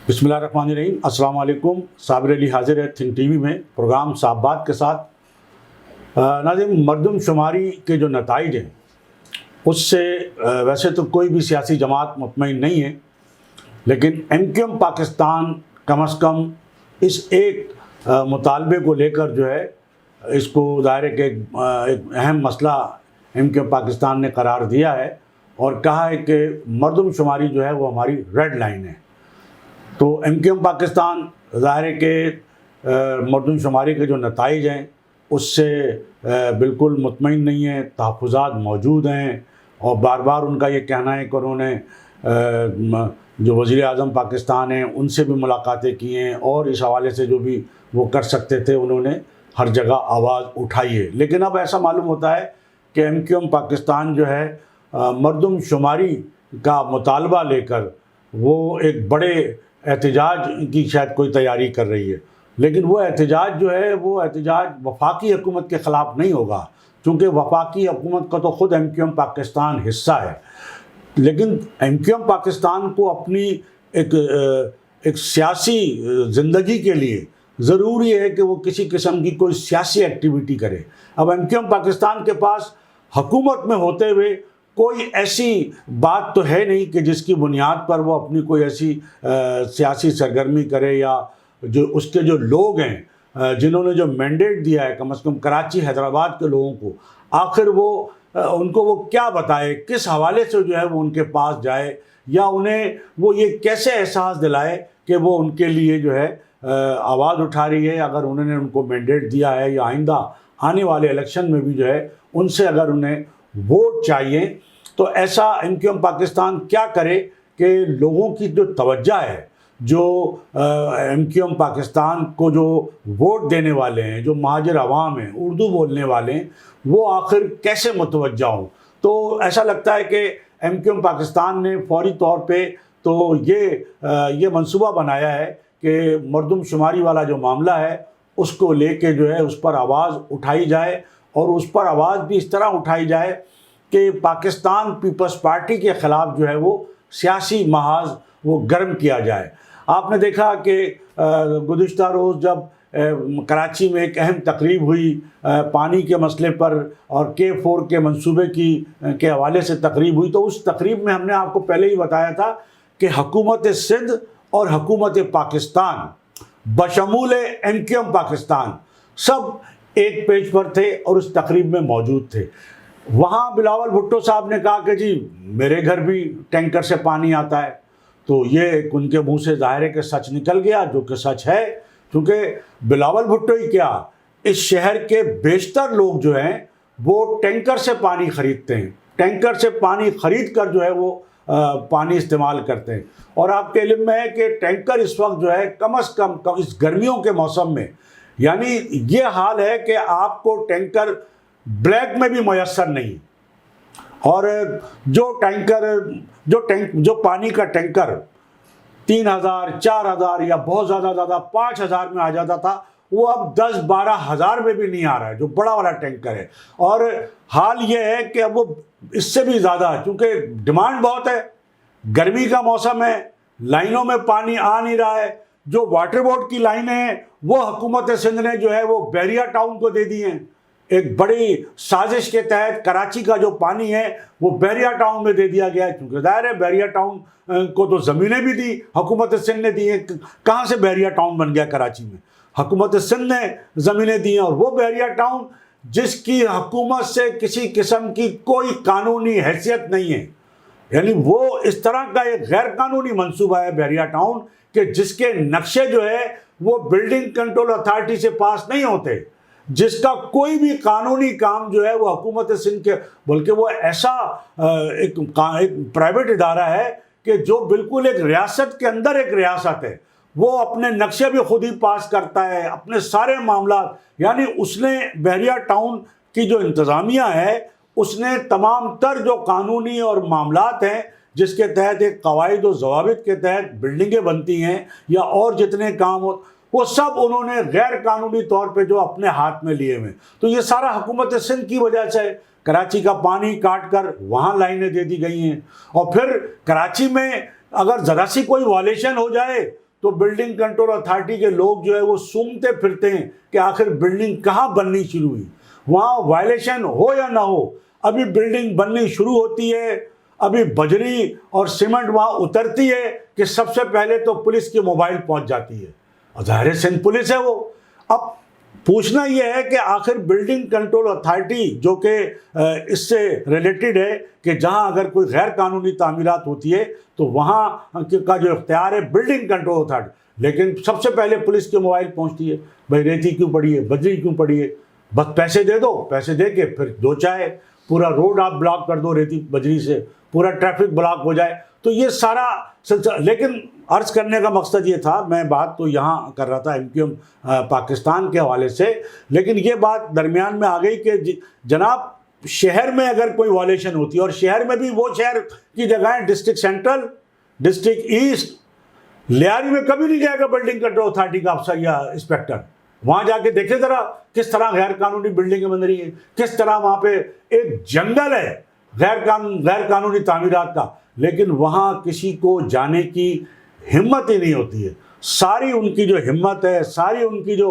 بسم اللہ الرحمن الرحیم. السلام علیکم. صابر علی حاضر ہے تھنک ٹی وی میں پروگرام صاحب بات کے ساتھ. ناظرین، مردم شماری کے جو نتائج ہیں اس سے ویسے تو کوئی بھی سیاسی جماعت مطمئن نہیں ہے، لیکن ایم کیو ایم پاکستان کم از کم اس ایک مطالبے کو لے کر جو ہے اس کو ظاہر ہے کہ ایک اہم مسئلہ ایم کیو ایم پاکستان نے قرار دیا ہے اور کہا ہے کہ مردم شماری جو ہے وہ ہماری ریڈ لائن ہے. تو ایم کیو ایم پاکستان ظاہر ہے کہ مردم شماری کے جو نتائج ہیں اس سے بالکل مطمئن نہیں ہے. تحفظات موجود ہیں اور بار بار ان کا یہ کہنا ہے کہ انہوں نے جو وزیر اعظم پاکستان ہیں ان سے بھی ملاقاتیں کی ہیں اور اس حوالے سے جو بھی وہ کر سکتے تھے انہوں نے ہر جگہ آواز اٹھائی ہے. لیکن اب ایسا معلوم ہوتا ہے کہ ایم کیو ایم پاکستان جو ہے مردم شماری کا مطالبہ لے کر وہ ایک بڑے احتجاج کی شاید کوئی تیاری کر رہی ہے. لیکن وہ احتجاج جو ہے وہ احتجاج وفاقی حکومت کے خلاف نہیں ہوگا، چونکہ وفاقی حکومت کا تو خود ایم کیو ایم پاکستان حصہ ہے. لیکن ایم کیو ایم پاکستان کو اپنی ایک سیاسی زندگی کے لیے ضروری ہے کہ وہ کسی قسم کی کوئی سیاسی ایکٹیویٹی کرے. اب ایم کیو ایم پاکستان کے پاس حکومت میں ہوتے ہوئے کوئی ایسی بات تو ہے نہیں کہ جس کی بنیاد پر وہ اپنی کوئی ایسی سیاسی سرگرمی کرے، یا جو اس کے جو لوگ ہیں جنہوں نے جو مینڈیٹ دیا ہے کم از کم کراچی حیدرآباد کے لوگوں کو، آخر وہ ان کو وہ کیا بتائے، کس حوالے سے جو ہے وہ ان کے پاس جائے، یا انہیں وہ یہ کیسے احساس دلائے کہ وہ ان کے لیے جو ہے آواز اٹھا رہی ہے. اگر انہوں نے ان کو مینڈیٹ دیا ہے یا آئندہ آنے والے الیکشن میں بھی جو ہے ان سے اگر انہیں ووٹ چاہیے، تو ایسا ایم کیو ایم پاکستان کیا کرے کہ لوگوں کی جو توجہ ہے، جو ایم کیو ایم پاکستان کو جو ووٹ دینے والے ہیں، جو مہاجر عوام ہیں، اردو بولنے والے ہیں، وہ آخر کیسے متوجہ ہوں. تو ایسا لگتا ہے کہ ایم کیو ایم پاکستان نے فوری طور پہ تو یہ منصوبہ بنایا ہے کہ مردم شماری والا جو معاملہ ہے اس کو لے کے جو ہے اس پر آواز اٹھائی جائے، اور اس پر آواز بھی اس طرح اٹھائی جائے کہ پاکستان پیپلز پارٹی کے خلاف جو ہے وہ سیاسی محاذ وہ گرم کیا جائے. آپ نے دیکھا کہ گزشتہ روز جب کراچی میں ایک اہم تقریب ہوئی پانی کے مسئلے پر اور K4 کے منصوبے کے حوالے سے تقریب ہوئی، تو اس تقریب میں ہم نے آپ کو پہلے ہی بتایا تھا کہ حکومت سندھ اور حکومت پاکستان بشمول ایم کیو ایم پاکستان سب ایک پیج پر تھے اور اس تقریب میں موجود تھے. وہاں بلاول بھٹو صاحب نے کہا کہ جی میرے گھر بھی ٹینکر سے پانی آتا ہے. تو یہ ان کے منہ سے ظاہر ہے کہ سچ نکل گیا، جو کہ سچ ہے، کیونکہ بلاول بھٹو ہی کیا، اس شہر کے بیشتر لوگ جو ہیں وہ ٹینکر سے پانی خریدتے ہیں، ٹینکر سے پانی خرید کر جو ہے وہ پانی استعمال کرتے ہیں. اور آپ کے علم میں ہے کہ ٹینکر اس وقت جو ہے کم از کم اس گرمیوں کے موسم میں، یعنی یہ حال ہے کہ آپ کو ٹینکر بلیک میں بھی میسر نہیں. اور جو پانی کا ٹینکر 3,000 4,000 یا بہت زیادہ 5,000 میں آ جاتا تھا، وہ اب 10-12 ہزار میں بھی نہیں آ رہا ہے، جو بڑا والا ٹینکر ہے. اور حال یہ ہے کہ اب وہ اس سے بھی زیادہ، چونکہ ڈیمانڈ بہت ہے، گرمی کا موسم ہے، لائنوں میں پانی آ نہیں رہا ہے. جو واٹر بورڈ کی لائنیں ہیں وہ حکومت سندھ نے جو ہے وہ بحریہ ٹاؤن کو دے دی ہیں. ایک بڑی سازش کے تحت کراچی کا جو پانی ہے وہ بحریہ ٹاؤن میں دے دیا گیا ہے، کیونکہ ظاہر ہے بحریہ ٹاؤن کو تو زمینیں بھی دی، حکومت سندھ نے دی ہیں. کہاں سے بحریہ ٹاؤن بن گیا کراچی میں؟ حکومت سندھ نے زمینیں دی ہیں. اور وہ بحریہ ٹاؤن جس کی حکومت سے کسی قسم کی کوئی قانونی حیثیت نہیں ہے، یعنی وہ اس طرح کا ایک غیر قانونی منصوبہ ہے بحریہ ٹاؤن کہ جس کے نقشے جو ہے وہ بلڈنگ کنٹرول اتھارٹی سے پاس نہیں ہوتے، جس کا کوئی بھی قانونی کام جو ہے وہ حکومت سندھ کے، بلکہ وہ ایسا ایک پرائیویٹ ادارہ ہے کہ جو بالکل ایک ریاست کے اندر ایک ریاست ہے. وہ اپنے نقشے بھی خود ہی پاس کرتا ہے، اپنے سارے معاملات، یعنی اس نے بحریہ ٹاؤن کی جو انتظامیہ ہے اس نے تمام تر جو قانونی اور معاملات ہیں جس کے تحت ایک قواعد و ضوابط کے تحت بلڈنگیں بنتی ہیں یا اور جتنے کام وہ سب انہوں نے غیر قانونی طور پہ جو اپنے ہاتھ میں لیے ہوئے. تو یہ سارا حکومت سندھ کی وجہ سے کراچی کا پانی کاٹ کر وہاں لائنیں دے دی گئی ہیں. اور پھر کراچی میں اگر ذرا سی کوئی وائلیشن ہو جائے تو بلڈنگ کنٹرول اتھارٹی کے لوگ جو ہے وہ سونگتے پھرتے ہیں کہ آخر بلڈنگ کہاں بننی شروع ہوئی. وہاں وائلیشن ہو یا نہ ہو, ابھی بلڈنگ بننی شروع ہوتی ہے, ابھی بجری اور سیمنٹ وہاں اترتی ہے کہ سب سے پہلے تو پولیس کی موبائل پہنچ جاتی ہے, اور ظاہر سندھ پولیس ہے وہ. اب پوچھنا یہ ہے کہ آخر بلڈنگ کنٹرول اتھارٹی جو کہ اس سے ریلیٹڈ ہے کہ جہاں اگر کوئی غیر قانونی تعمیرات ہوتی ہے تو وہاں کا جو اختیار ہے بلڈنگ کنٹرول اتھارٹی, لیکن سب سے پہلے پولیس کی موبائل پہنچتی ہے. بھائی ریتی کیوں پڑی ہے, بجری کیوں پڑی ہے, بس پیسے دے دو, پیسے دے کے پھر دو چاہے پورا روڈ آپ بلاک کر دو ریتی بجری سے, پورا ٹریفک بلاک ہو جائے. تو یہ سارا سلسلہ, لیکن عرض کرنے کا مقصد یہ تھا, میں بات تو یہاں کر رہا تھا MQM پاکستان کے حوالے سے, لیکن یہ بات درمیان میں آ گئی کہ جناب شہر میں اگر کوئی وائلیشن ہوتی ہے, اور شہر میں بھی وہ شہر کی جگہیں district central, district east, Lyari میں کبھی نہیں جائے گا بلڈنگ کنٹرول اتھارٹی کا افسر یا انسپیکٹر. وہاں جا کے دیکھیں ذرا کس طرح غیر قانونی بلڈنگیں بن رہی ہیں, کس طرح وہاں پہ ایک جنگل ہے غیر قانونی تعمیرات کا, لیکن وہاں کسی کو جانے کی ہمت ہی نہیں ہوتی ہے. ساری ان کی جو ہمت ہے, ساری ان کی جو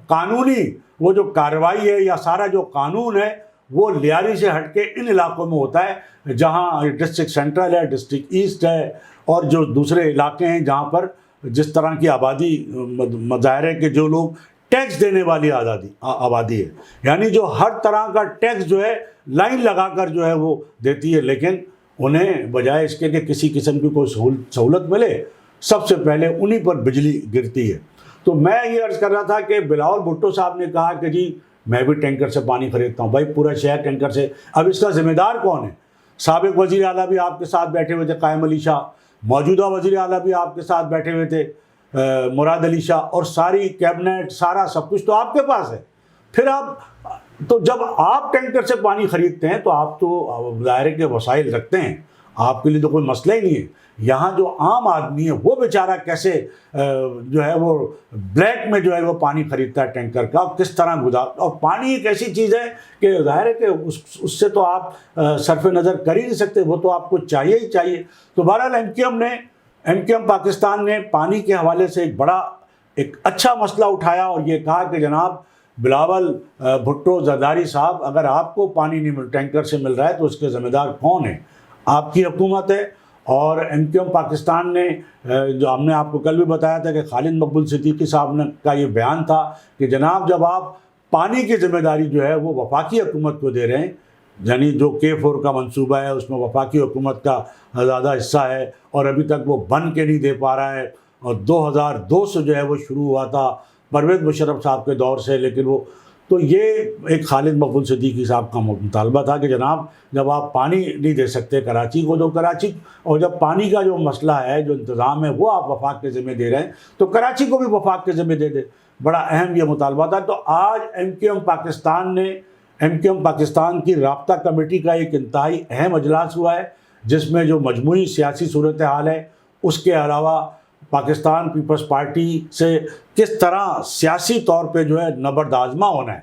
قانونی وہ جو کارروائی ہے یا سارا جو قانون ہے وہ لیاری سے ہٹ کے ان علاقوں میں ہوتا ہے جہاں ڈسٹرکٹ سینٹرل ہے, ڈسٹرکٹ ایسٹ ہے, اور جو دوسرے علاقے ہیں جہاں پر جس طرح کی آبادی مظاہر ہے کہ جو لوگ ٹیکس دینے والی آبادی ہے, یعنی جو ہر طرح کا ٹیکس جو ہے لائن لگا کر جو ہے وہ دیتی ہے, لیکن انہیں بجائے اس کے کہ کسی قسم کی کوئی سہولت ملے, سب سے پہلے انہی پر بجلی گرتی ہے. تو میں یہ عرض کر رہا تھا کہ بلاول بھٹو صاحب نے کہا کہ جی میں بھی ٹینکر سے پانی خریدتا ہوں. بھائی پورا شہر ٹینکر سے, اب اس کا ذمہ دار کون ہے؟ سابق وزیر اعلیٰ بھی آپ کے ساتھ بیٹھے ہوئے تھے قائم علی شاہ, موجودہ وزیر اعلیٰ بھی آپ کے ساتھ بیٹھے ہوئے تھے مراد علی شاہ, اور ساری کیبنٹ سارا سب کچھ تو آپ کے پاس ہے. پھر آپ تو جب آپ ٹینکر سے پانی خریدتے ہیں تو آپ تو ظاہر کے وسائل رکھتے ہیں, آپ کے لیے تو کوئی مسئلہ ہی نہیں ہے. یہاں جو عام آدمی ہے وہ بیچارہ کیسے جو ہے وہ بلیک میں جو ہے وہ پانی خریدتا ہے ٹینکر کا, کس طرح گزارتا. اور پانی ایک ایسی چیز ہے کہ ظاہر ہے کہ اس سے تو آپ صرف نظر کر ہی نہیں سکتے, وہ تو آپ کو چاہیے ہی چاہیے. تو بہرحال MQM پاکستان نے پانی کے حوالے سے ایک اچھا مسئلہ اٹھایا اور یہ کہا کہ جناب بلاول بھٹو زرداری صاحب, اگر آپ کو پانی نہیں ٹینکر سے مل رہا ہے تو اس کے ذمہ دار کون ہے؟ آپ کی حکومت ہے. اور MQM پاکستان نے جو ہم نے آپ کو کل بھی بتایا تھا کہ خالد مقبول صدیقی صاحب کا یہ بیان تھا کہ جناب جب آپ پانی کی ذمہ داری جو ہے وہ وفاقی حکومت کو دے رہے ہیں, یعنی جو K4 کا منصوبہ ہے اس میں وفاقی حکومت کا زیادہ حصہ ہے, اور ابھی تک وہ بن کے نہیں دے پا رہا ہے, اور 2002 سے جو ہے وہ شروع ہوا تھا پرویز مشرف صاحب کے دور سے, لیکن وہ تو یہ ایک خالد مقبول صدیقی صاحب کا مطالبہ تھا کہ جناب جب آپ پانی نہیں دے سکتے کراچی کو, تو کراچی, اور جب پانی کا جو مسئلہ ہے جو انتظام ہے وہ آپ وفاق کے ذمہ دے رہے ہیں تو کراچی کو بھی وفاق کے ذمہ دے دیں. بڑا اہم یہ مطالبہ تھا. تو آج MQM پاکستان کی رابطہ کمیٹی کا ایک انتہائی اہم اجلاس ہوا ہے جس میں جو مجموعی سیاسی صورتحال ہے, اس کے علاوہ پاکستان پیپلز پارٹی سے کس طرح سیاسی طور پہ جو ہے نبرد آزما ہونا ہے,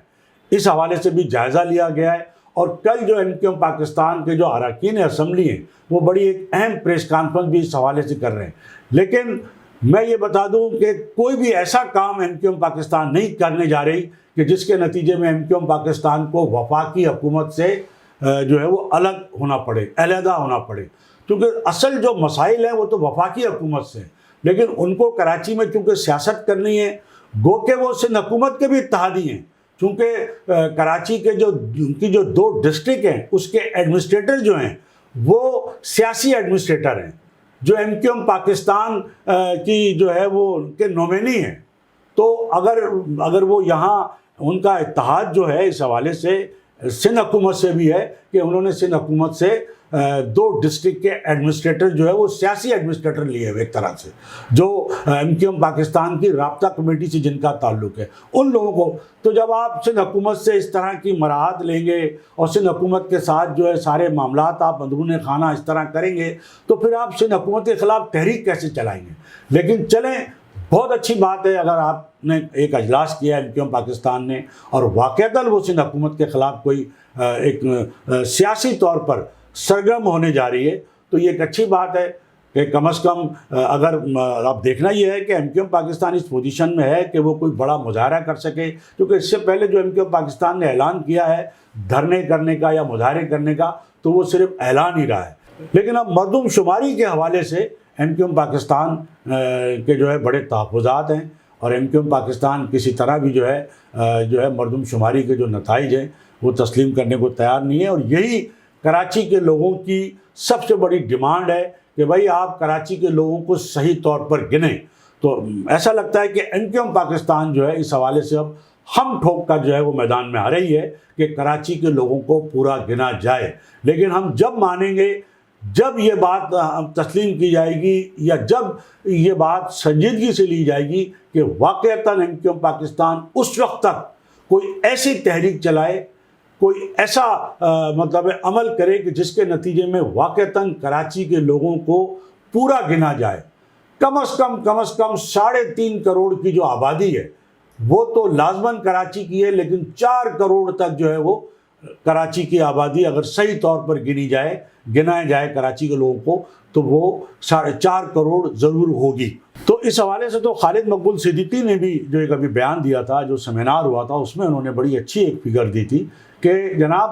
اس حوالے سے بھی جائزہ لیا گیا ہے. اور کل جو MQM پاکستان کے جو اراکین اسمبلی ہیں وہ بڑی ایک اہم پریس کانفرنس بھی اس حوالے سے کر رہے ہیں. لیکن میں یہ بتا دوں کہ کوئی بھی ایسا کام MQM پاکستان نہیں کرنے جا رہی کہ جس کے نتیجے میں MQM پاکستان کو وفاقی حکومت سے جو ہے وہ الگ ہونا پڑے, علیحدہ ہونا پڑے, کیونکہ اصل جو مسائل ہیں وہ تو وفاقی حکومت سے, لیکن ان کو کراچی میں چونکہ سیاست کرنی ہے, گو کہ وہ سندھ حکومت کے بھی اتحادی ہیں, چونکہ کراچی کے کی جو 2 ڈسٹرکٹ ہیں اس کے ایڈمنسٹریٹر جو ہیں وہ سیاسی ایڈمنسٹریٹر ہیں جو MQM پاکستان کی جو ہے وہ ان کے نومینی ہیں. تو اگر وہ یہاں ان کا اتحاد جو ہے اس حوالے سے سندھ حکومت سے بھی ہے کہ انہوں نے سندھ حکومت سے 2 ڈسٹرکٹ کے ایڈمنسٹریٹر جو ہے وہ سیاسی ایڈمنسٹریٹر لیے ہوئے ایک طرح سے, جو MQM پاکستان کی رابطہ کمیٹی سے جن کا تعلق ہے ان لوگوں کو. تو جب آپ سندھ حکومت سے اس طرح کی مراعات لیں گے اور سندھ حکومت کے ساتھ جو ہے سارے معاملات آپ اندرون خانہ اس طرح کریں گے تو پھر آپ سندھ حکومت کے خلاف تحریک کیسے چلائیں گے؟ لیکن چلیں, بہت اچھی بات ہے اگر آپ نے ایک اجلاس کیا MQM پاکستان نے اور واقعتاً وہ سندھ حکومت کے خلاف کوئی ایک سیاسی طور پر سرگرم ہونے جا رہی ہے تو یہ ایک اچھی بات ہے. کہ کم از کم اگر اب دیکھنا یہ ہے کہ ایم کیو ایم پاکستان اس پوزیشن میں ہے کہ وہ کوئی بڑا مظاہرہ کر سکے، کیونکہ اس سے پہلے جو ایم کیو ایم پاکستان نے اعلان کیا ہے دھرنے کرنے کا یا مظاہرے کرنے کا، تو وہ صرف اعلان ہی رہا ہے۔ لیکن اب مردم شماری کے حوالے سے ایم کیو ایم پاکستان کے جو ہے بڑے تحفظات ہیں، اور ایم کیو ایم پاکستان کسی طرح بھی جو ہے مردم شماری کے جو نتائج ہیں وہ تسلیم کرنے کو تیار نہیں ہے۔ اور یہی کراچی کے لوگوں کی سب سے بڑی ڈیمانڈ ہے کہ بھائی آپ کراچی کے لوگوں کو صحیح طور پر گنیں۔ تو ایسا لگتا ہے کہ ایم کیو ایم پاکستان جو ہے اس حوالے سے اب ہم ٹھوک کر جو ہے وہ میدان میں آ رہی ہے کہ کراچی کے لوگوں کو پورا گنا جائے۔ لیکن ہم جب مانیں گے، جب یہ بات تسلیم کی جائے گی، یا جب یہ بات سنجیدگی سے لی جائے گی کہ واقعتاً ایم کیو ایم پاکستان اس وقت تک کوئی ایسی تحریک چلائے، کوئی ایسا مطلب عمل کرے کہ جس کے نتیجے میں واقعتاً کراچی کے لوگوں کو پورا گنا جائے۔ کم از کم 3.5 کروڑ کی جو آبادی ہے وہ تو لازماً کراچی کی ہے، لیکن 4 کروڑ تک جو ہے وہ کراچی کی آبادی اگر صحیح طور پر گنایا جائے کراچی کے لوگوں کو، تو وہ 4.5 کروڑ ضرور ہوگی۔ تو اس حوالے سے تو خالد مقبول صدیقی نے بھی جو ایک ابھی بیان دیا تھا، جو سیمینار ہوا تھا، اس میں انہوں نے بڑی اچھی ایک فگر دی تھی کہ جناب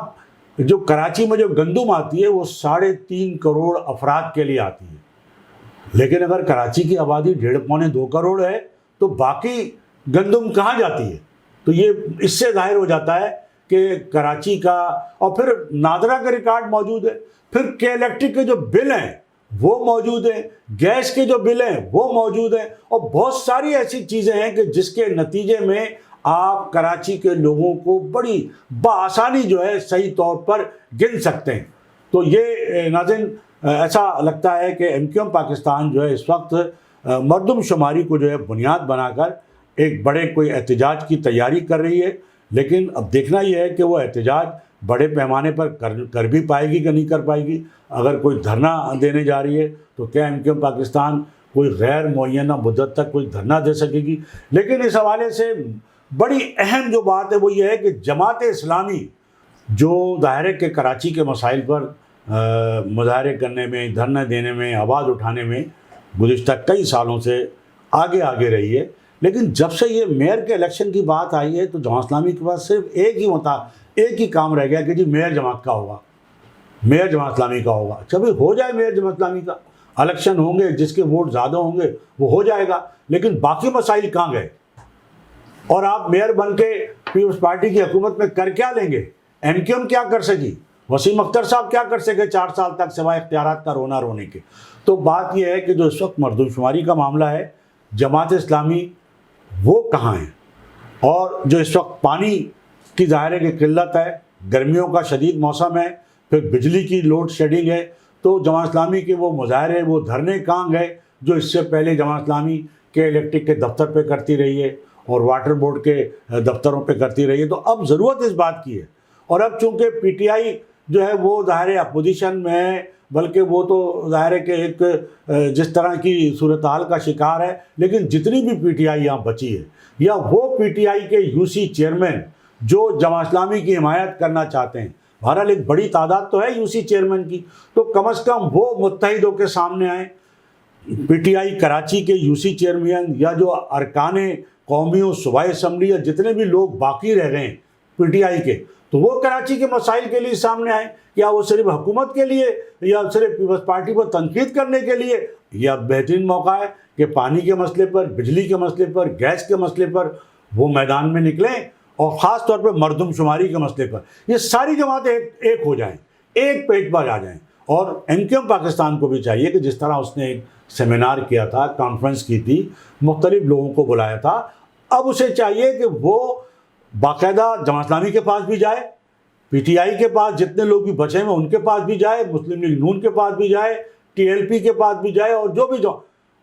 جو کراچی میں جو گندم آتی ہے وہ 3.5 کروڑ افراد کے لیے آتی ہے، لیکن اگر کراچی کی آبادی 1.5-2 کروڑ ہے تو باقی گندم کہاں جاتی ہے؟ تو یہ اس سے ظاہر ہو جاتا ہے کہ کراچی کا، اور پھر نادرا کا ریکارڈ موجود ہے، پھر کے الیکٹرک کے جو بل ہیں وہ موجود ہیں، گیس کے جو بل ہیں وہ موجود ہیں، اور بہت ساری ایسی چیزیں ہیں کہ جس کے نتیجے میں آپ کراچی کے لوگوں کو بڑی بآسانی جو ہے صحیح طور پر گن سکتے ہیں۔ تو یہ ناظرین ایسا لگتا ہے کہ ایم کیو ایم پاکستان جو ہے اس وقت مردم شماری کو جو ہے بنیاد بنا کر ایک بڑے کوئی احتجاج کی تیاری کر رہی ہے، لیکن اب دیکھنا یہ ہے کہ وہ احتجاج بڑے پیمانے پر کر بھی پائے گی کہ نہیں کر پائے گی۔ اگر کوئی دھرنا دینے جا رہی ہے تو کیا ایم کیو ایم پاکستان کوئی غیر معینہ مدت تک کوئی دھرنا دے سکے گی؟ لیکن اس حوالے سے بڑی اہم جو بات ہے وہ یہ ہے کہ جماعت اسلامی جو ظاہر کے کراچی کے مسائل پر مظاہرے کرنے میں، دھرنا دینے میں، آواز اٹھانے میں گزشتہ کئی سالوں سے آگے رہی ہے، لیکن جب سے یہ میئر کے الیکشن کی بات آئی ہے تو جماعت اسلامی کے پاس صرف ایک ہی کام رہ گیا کہ جی میئر جماعت کا ہوگا، میئر جماعت اسلامی کا ہوگا۔ اچھا بھائی ہو جائے میئر جماعت اسلامی کا، الیکشن ہوں گے، جس کے ووٹ زیادہ ہوں گے وہ ہو جائے گا، لیکن باقی مسائل کہاں گئے؟ اور آپ میئر بن کے پیپلز پارٹی کی حکومت میں کر کیا لیں گے؟ ایم کیو ایم کیا کر سکی؟ وسیم اختر صاحب کیا کر سکے 4 سال تک سوائے اختیارات کا رونے کے؟ تو بات یہ ہے کہ جو اس وقت مردم شماری کا معاملہ ہے، جماعت اسلامی وہ کہاں ہیں؟ اور جو اس وقت پانی کی ظاہر ہے کہ قلت ہے، گرمیوں کا شدید موسم ہے، پھر بجلی کی لوڈ شیڈنگ ہے، تو جماعت اسلامی کے وہ مظاہرے، وہ دھرنے کہاں گئے جو اس سے پہلے جماعت اسلامی کے الیکٹرک کے دفتر پہ کرتی رہی ہے اور واٹر بورڈ کے دفتروں پہ کرتی رہی ہے؟ تو اب ضرورت اس بات کی ہے، اور اب چونکہ پی ٹی آئی جو ہے وہ ظاہر اپوزیشن میں ہے، بلکہ وہ تو ظاہر ہے کہ ایک جس طرح کی صورتحال کا شکار ہے، لیکن جتنی بھی پی ٹی آئی یہاں بچی ہے، یا وہ پی ٹی آئی کے یو سی چیئرمین جو جماعت اسلامی کی حمایت کرنا چاہتے ہیں، بہرحال ایک بڑی تعداد تو ہے یو سی چیئرمین کی، تو کم از کم وہ متحد ہو کے سامنے آئیں۔ پی ٹی آئی کراچی کے یو سی چیئرمین یا جو ارکان قومی و صوبائی اسمبلی یا جتنے بھی لوگ باقی رہ گئے ہیں پی ٹی آئی کے، تو وہ کراچی کے مسائل کے لیے سامنے آئیں۔ کیا وہ صرف حکومت کے لیے یا صرف پیپلز پارٹی پر تنقید کرنے کے لیے؟ یہ بہترین موقع ہے کہ پانی کے مسئلے پر، بجلی کے مسئلے پر، گیس کے مسئلے پر وہ میدان میں نکلیں، اور خاص طور پہ مردم شماری کے مسئلے پر یہ ساری جماعتیں ایک ہو جائیں، ایک پیج پر آ جائیں۔ اور ایم کیو ایم پاکستان کو بھی چاہیے کہ جس طرح اس نے ایک سیمینار کیا تھا، کانفرنس کی تھی، مختلف لوگوں کو بلایا تھا، اب اسے چاہیے کہ وہ باقاعدہ جماعت اسلامی کے پاس بھی جائے، پی ٹی آئی کے پاس جتنے لوگ بھی بچے ہیں ان کے پاس بھی جائے، مسلم لیگ نون کے پاس بھی جائے، ٹی ایل پی کے پاس بھی جائے، اور جو بھی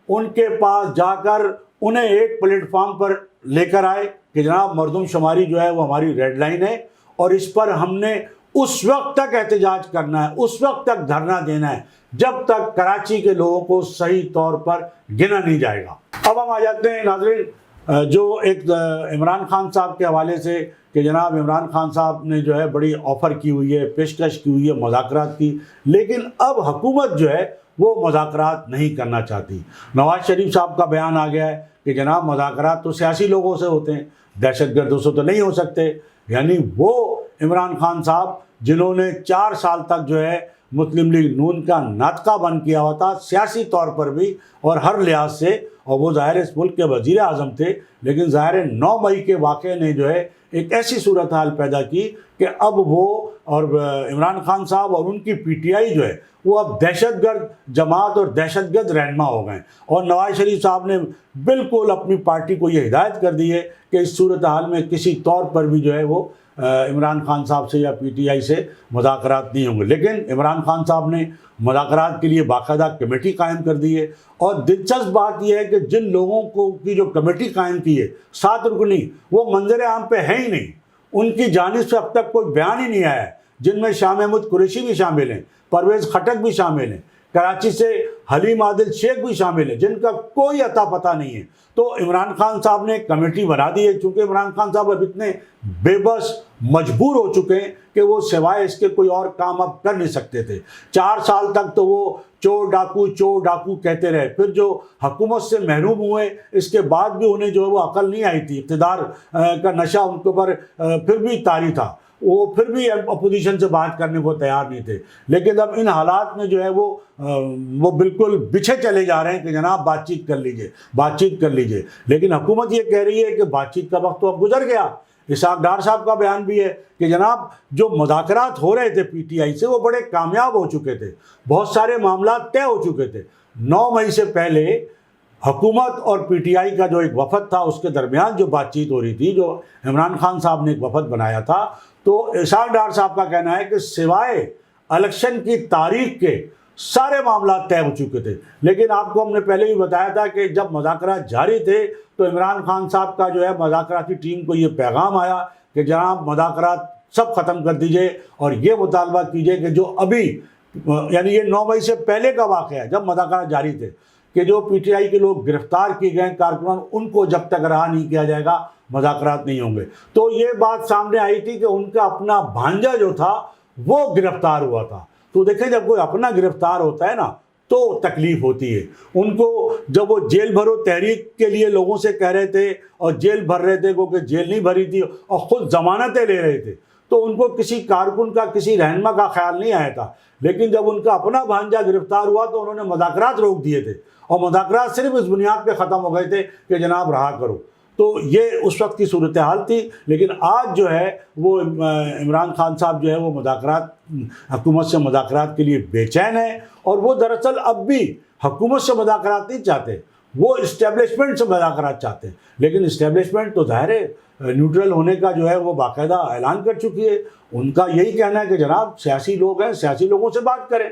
ان کے پاس جا کر انہیں ایک پلیٹ فارم پر لے کر آئے کہ جناب مردم شماری جو ہے وہ ہماری ریڈ لائن ہے، اور اس پر ہم نے اس وقت تک احتجاج کرنا ہے، اس وقت تک دھرنا دینا ہے جب تک کراچی کے لوگوں کو صحیح طور پر گنا نہیں جائے گا۔ اب ہم آ جاتے ہیں ناظرین جو ایک عمران خان صاحب کے حوالے سے کہ جناب عمران خان صاحب نے جو ہے بڑی آفر کی ہوئی ہے، پیشکش کی ہوئی ہے مذاکرات کی، لیکن اب حکومت جو ہے وہ مذاکرات نہیں کرنا چاہتی۔ نواز شریف صاحب کا بیان آ گیا ہے کہ جناب مذاکرات تو سیاسی لوگوں سے ہوتے ہیں، دہشت گردوں سے تو نہیں ہو سکتے۔ یعنی وہ عمران خان صاحب جنہوں نے 4 سال تک جو ہے مسلم لیگ نون کا ناطقہ بند کیا ہوا تھا سیاسی طور پر بھی اور ہر لحاظ سے، اور وہ ظاہر اس ملک کے وزیر اعظم تھے، لیکن ظاہر 9 مئی کے واقعے نے جو ہے ایک ایسی صورتحال پیدا کی کہ اب وہ اور عمران خان صاحب اور ان کی پی ٹی آئی جو ہے وہ اب دہشت گرد جماعت اور دہشت گرد رہنما ہو گئے، اور نواز شریف صاحب نے بالکل اپنی پارٹی کو یہ ہدایت کر دی ہے کہ اس صورتحال میں کسی طور پر بھی جو ہے وہ عمران خان صاحب سے یا پی ٹی آئی سے مذاکرات نہیں ہوں گے۔ لیکن عمران خان صاحب نے مذاکرات کے لیے باقاعدہ کمیٹی قائم کر دی ہے، اور دلچسپ بات یہ ہے کہ جن لوگوں کو کی جو کمیٹی قائم کی ہے 7 رکنی، وہ منظر عام پہ ہے ہی نہیں، ان کی جانب سے اب تک کوئی بیان ہی نہیں آیا ہے، جن میں شاہ محمود قریشی بھی شامل ہیں، پرویز خٹک بھی شامل ہیں، کراچی سے حلیم عادل شیخ بھی شامل ہیں، جن کا کوئی اتا پتہ نہیں ہے۔ تو عمران خان صاحب نے کمیٹی بنا دی ہے، چونکہ عمران خان صاحب اب اتنے بے بس مجبور ہو چکے ہیں کہ وہ سوائے اس کے کوئی اور کام اب کر نہیں سکتے تھے۔ 4 سال تک تو وہ چور ڈاکو کہتے رہے، پھر جو حکومت سے محروم ہوئے اس کے بعد بھی انہیں جو ہے وہ عقل نہیں آئی تھی، اقتدار کا نشہ ان کے اوپر پھر بھی طاری تھا، وہ پھر بھی اپوزیشن سے بات کرنے کو تیار نہیں تھے۔ لیکن اب ان حالات میں جو ہے وہ بالکل بچھے چلے جا رہے ہیں کہ جناب بات چیت کر لیجئے، لیکن حکومت یہ کہہ رہی ہے کہ بات چیت کا وقت تو اب گزر گیا۔ اسحاق ڈار صاحب کا بیان بھی ہے کہ جناب جو مذاکرات ہو رہے تھے پی ٹی آئی سے وہ بڑے کامیاب ہو چکے تھے، بہت سارے معاملات طے ہو چکے تھے۔ 9 مئی سے پہلے حکومت اور پی ٹی آئی کا جو ایک وفد تھا اس کے درمیان جو بات چیت ہو رہی تھی، جو عمران خان صاحب نے ایک وفد بنایا تھا، تو اسحاق ڈار صاحب کا کہنا ہے کہ سوائے الیکشن کی تاریخ کے سارے معاملات طے ہو چکے تھے۔ لیکن آپ کو ہم نے پہلے بھی بتایا تھا کہ جب مذاکرات جاری تھے تو عمران خان صاحب کا جو ہے مذاکراتی ٹیم کو یہ پیغام آیا کہ جناب مذاکرات سب ختم کر دیجئے اور یہ مطالبہ کیجئے کہ جو ابھی، یعنی یہ 9 مئی سے پہلے کا واقعہ ہے جب مذاکرات جاری تھے، کہ جو پی ٹی آئی کے لوگ گرفتار کیے گئے کارکنان، ان کو جب تک رہا نہیں کیا جائے گا مذاکرات نہیں ہوں گے۔ تو یہ بات سامنے آئی تھی کہ ان کا اپنا بھانجا جو تھا وہ گرفتار ہوا تھا۔ تو دیکھیں جب کوئی اپنا گرفتار ہوتا ہے نا تو تکلیف ہوتی ہے۔ ان کو جب وہ جیل بھرو تحریک کے لیے لوگوں سے کہہ رہے تھے اور جیل بھر رہے تھے، کیونکہ جیل نہیں بھری تھی اور خود ضمانتیں لے رہے تھے، تو ان کو کسی کارکن کا، کسی رہنما کا خیال نہیں آیا تھا۔ لیکن جب ان کا اپنا بھانجا گرفتار ہوا تو انہوں نے مذاکرات روک دیے تھے، اور مذاکرات صرف اس بنیاد پہ ختم ہو گئے تھے کہ جناب رہا کرو۔ تو یہ اس وقت کی صورتحال تھی۔ لیکن آج جو ہے وہ عمران خان صاحب جو ہے وہ حکومت سے مذاکرات کے لیے بے چین ہے، اور وہ دراصل اب بھی حکومت سے مذاکرات نہیں چاہتے، وہ اسٹیبلشمنٹ سے مذاکرات چاہتے ہیں۔ لیکن اسٹیبلشمنٹ تو ظاہر ہے نیوٹرل ہونے کا جو ہے وہ باقاعدہ اعلان کر چکی ہے، ان کا یہی کہنا ہے کہ جناب سیاسی لوگ ہیں، سیاسی لوگوں سے بات کریں۔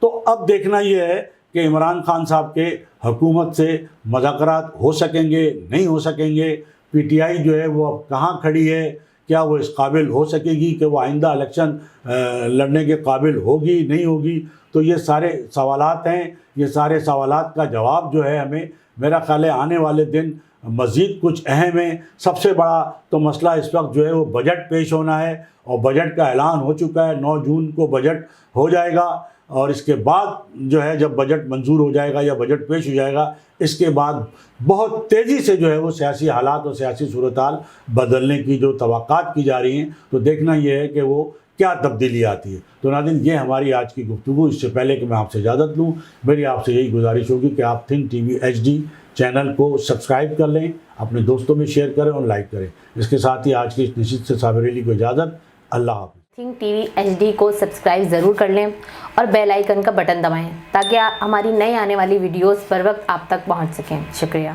تو اب دیکھنا یہ ہے کہ عمران خان صاحب کے حکومت سے مذاکرات ہو سکیں گے نہیں ہو سکیں گے، پی ٹی آئی جو ہے وہ اب کہاں کھڑی ہے، کیا وہ اس قابل ہو سکے گی کہ وہ آئندہ الیکشن لڑنے کے قابل ہوگی نہیں ہوگی۔ تو یہ سارے سوالات ہیں، یہ سارے سوالات کا جواب جو ہے ہمیں میرا خیال ہے آنے والے دن مزید کچھ اہم ہیں۔ سب سے بڑا تو مسئلہ اس وقت جو ہے وہ بجٹ پیش ہونا ہے، اور بجٹ کا اعلان ہو چکا ہے، 9 جون کو بجٹ ہو جائے گا، اور اس کے بعد جو ہے جب بجٹ منظور ہو جائے گا یا بجٹ پیش ہو جائے گا، اس کے بعد بہت تیزی سے جو ہے وہ سیاسی حالات اور سیاسی صورتحال بدلنے کی جو توقعات کی جا رہی ہیں۔ تو دیکھنا یہ ہے کہ وہ کیا تبدیلی آتی ہے۔ تو ناظرین یہ ہماری آج کی گفتگو۔ اس سے پہلے کہ میں آپ سے اجازت لوں، میری آپ سے یہی گزارش ہوگی کہ آپ think T V HD channel کو سبسکرائب کر لیں، اپنے دوستوں میں شیئر کریں اور لائک کریں۔ اس کے ساتھ ہی آج کی اس نشست سے صابر علی کو اجازت۔ اللہ حافظ۔ تھنک ٹی وی HD کو سبسکرائب ضرور کر لیں اور بیل آئیکن کا بٹن دبائیں تاکہ ہماری نئی آنے والی ویڈیوز پر وقت آپ تک پہنچ سکیں۔ شکریہ۔